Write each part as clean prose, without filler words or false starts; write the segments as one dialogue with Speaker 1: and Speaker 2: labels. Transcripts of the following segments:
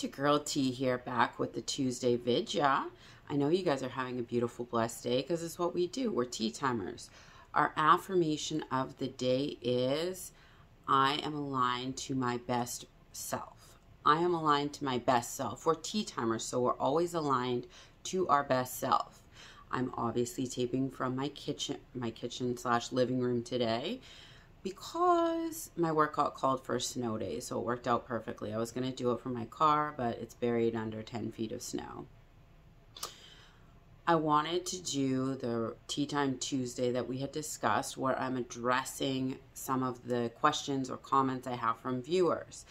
Speaker 1: It's your girl T here, back with the Tuesday vid, yeah. I know you guys are having a beautiful, blessed day because it's what we do. We're tea timers. Our affirmation of the day is, I am aligned to my best self. I am aligned to my best self. We're tea timers, so we're always aligned to our best self. I'm obviously taping from my kitchen slash living room today, because my workout called for a snow day, so it worked out perfectly. I was going to do it from my car, but it's buried under 10 feet of snow. I wanted to do the Tea Time Tuesday that we had discussed, where I'm addressing some of the questions or comments I have from viewers.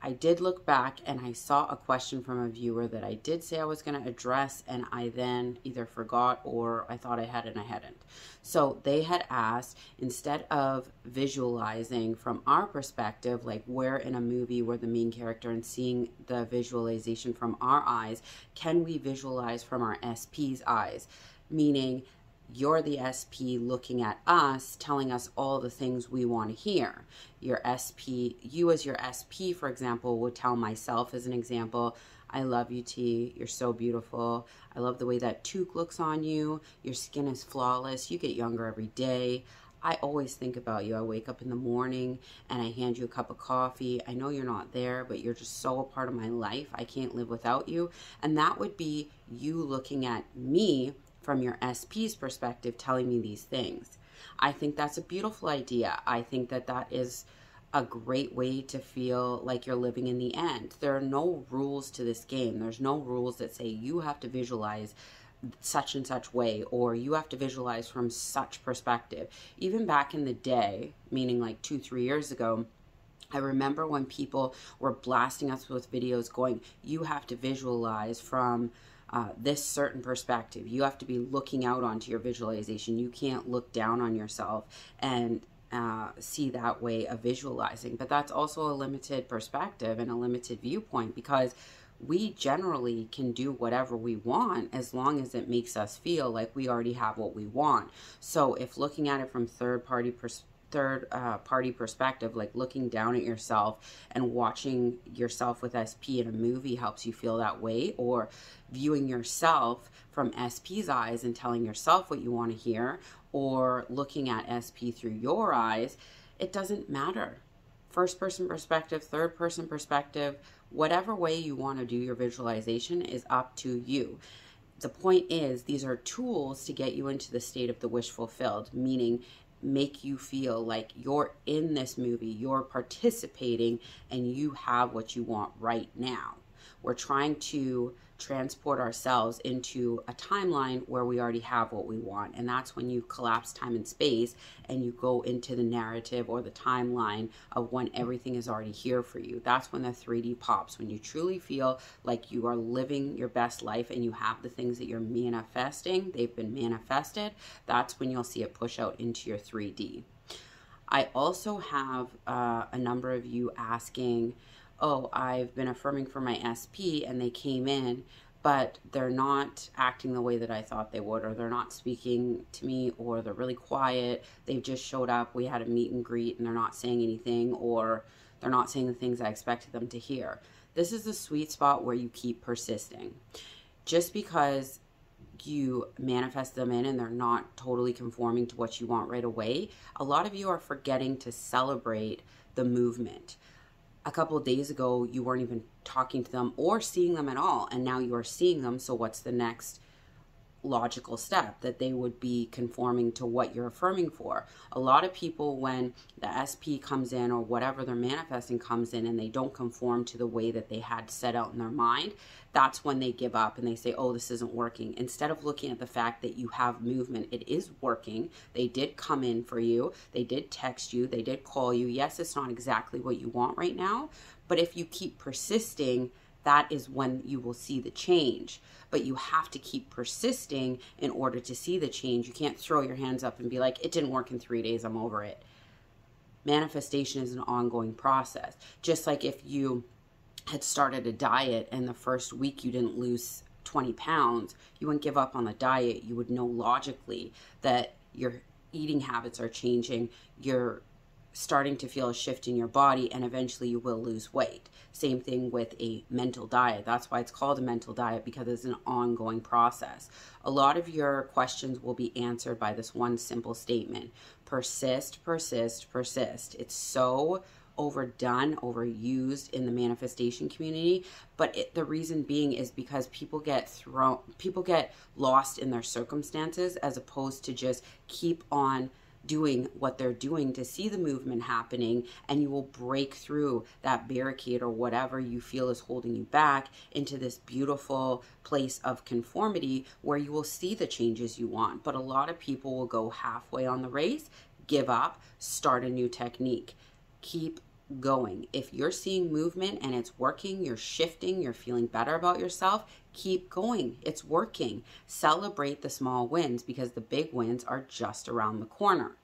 Speaker 1: I did look back and I saw a question from a viewer that I did say I was going to address, and I then either forgot or I thought I had and I hadn't. So they had asked, instead of visualizing from our perspective, like we're in a movie, we're the main character and seeing the visualization from our eyes, can we visualize from our SP's eyes? Meaning, you're the SP looking at us, telling us all the things we want to hear. Your SP, you as your SP, for example, would tell myself as an example, I love you, T. You're so beautiful. I love the way that toque looks on you. Your skin is flawless. You get younger every day. I always think about you. I wake up in the morning and I hand you a cup of coffee. I know you're not there, but you're just so a part of my life. I can't live without you. And that would be you looking at me from your SP's perspective, telling me these things. I think that's a beautiful idea. I think that that is a great way to feel like you're living in the end. There are no rules to this game. There's no rules that say you have to visualize such and such way, or you have to visualize from such perspective. Even back in the day, meaning like 2-3 years ago, I remember when people were blasting us with videos going, you have to visualize from this certain perspective. You have to be looking out onto your visualization. You can't look down on yourself and see that way of visualizing. But that's also a limited perspective and a limited viewpoint, because we generally can do whatever we want as long as it makes us feel like we already have what we want. So if looking at it from third party perspective, like looking down at yourself and watching yourself with SP in a movie helps you feel that way, or viewing yourself from SP's eyes and telling yourself what you want to hear, or looking at SP through your eyes, it doesn't matter. First person perspective, third person perspective, whatever way you want to do your visualization is up to you. The point is, these are tools to get you into the state of the wish fulfilled, meaning make you feel like you're in this movie, you're participating, and you have what you want right now. We're trying to transport ourselves into a timeline where we already have what we want, and that's when you collapse time and space and you go into the narrative or the timeline of when everything is already here for you. That's when the 3D pops, when you truly feel like you are living your best life and you have the things that you're manifesting, they've been manifested. That's when you'll see it push out into your 3D. I also have a number of you asking, oh, I've been affirming for my SP and they came in, but they're not acting the way that I thought they would, or they're not speaking to me, or they're really quiet. They've just showed up. We had a meet and greet and they're not saying anything, or they're not saying the things I expected them to hear. This is the sweet spot where you keep persisting. Just because you manifest them in and they're not totally conforming to what you want right away, a lot of you are forgetting to celebrate the movement. A couple of days ago, you weren't even talking to them or seeing them at all, and now you are seeing them. So what's the next logical step? That they would be conforming to what you're affirming for. A lot of people, when the SP comes in or whatever they're manifesting comes in and they don't conform to the way that they had set out in their mind, that's when they give up and they say, oh, this isn't working. Instead of looking at the fact that you have movement, it is working. They did come in for you. They did text you. They did call you. Yes, it's not exactly what you want right now, but if you keep persisting, that is when you will see the change. But you have to keep persisting in order to see the change. You can't throw your hands up and be like, it didn't work in 3 days, I'm over it. Manifestation is an ongoing process. Just like if you had started a diet and the first week you didn't lose 20 pounds, you wouldn't give up on the diet. You would know logically that your eating habits are changing, your starting to feel a shift in your body, and eventually you will lose weight. Same thing with a mental diet. That's why it's called a mental diet, because it's an ongoing process. A lot of your questions will be answered by this one simple statement: persist, persist, persist. It's so overdone, overused in the manifestation community, but the reason being is because people get lost in their circumstances, as opposed to just keep on doing what they're doing to see the movement happening, and you will break through that barricade or whatever you feel is holding you back into this beautiful place of conformity where you will see the changes you want. But a lot of people will go halfway on the race, give up, start a new technique. Keep going. If you're seeing movement and it's working, you're shifting, you're feeling better about yourself, keep going. It's working. Celebrate the small wins, because the big wins are just around the corner.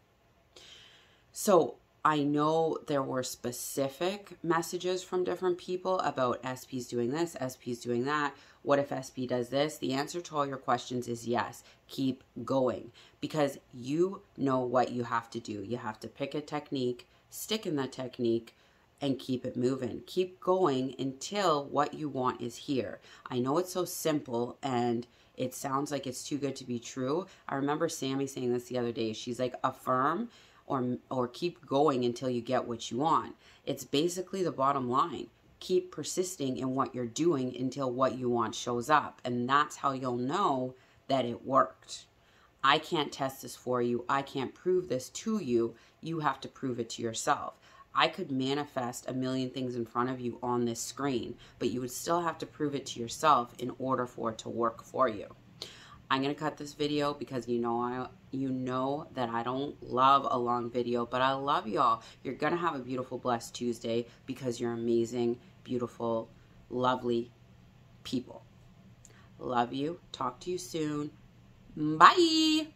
Speaker 1: So I know there were specific messages from different people about SP's doing this, SP's doing that. What if SP does this? The answer to all your questions is yes. Keep going, because you know what you have to do. You have to pick a technique, stick in that technique, and keep it moving. Keep going until what you want is here. I know it's so simple and it sounds like it's too good to be true. I remember Sammy saying this the other day. She's like, affirm or keep going until you get what you want. It's basically the bottom line. Keep persisting in what you're doing until what you want shows up. And that's how you'll know that it worked. I can't test this for you. I can't prove this to you. You have to prove it to yourself. I could manifest a million things in front of you on this screen, but you would still have to prove it to yourself in order for it to work for you. I'm going to cut this video because you know that I don't love a long video, but I love y'all. You're going to have a beautiful, blessed Tuesday, because you're amazing, beautiful, lovely people. Love you. Talk to you soon. Bye.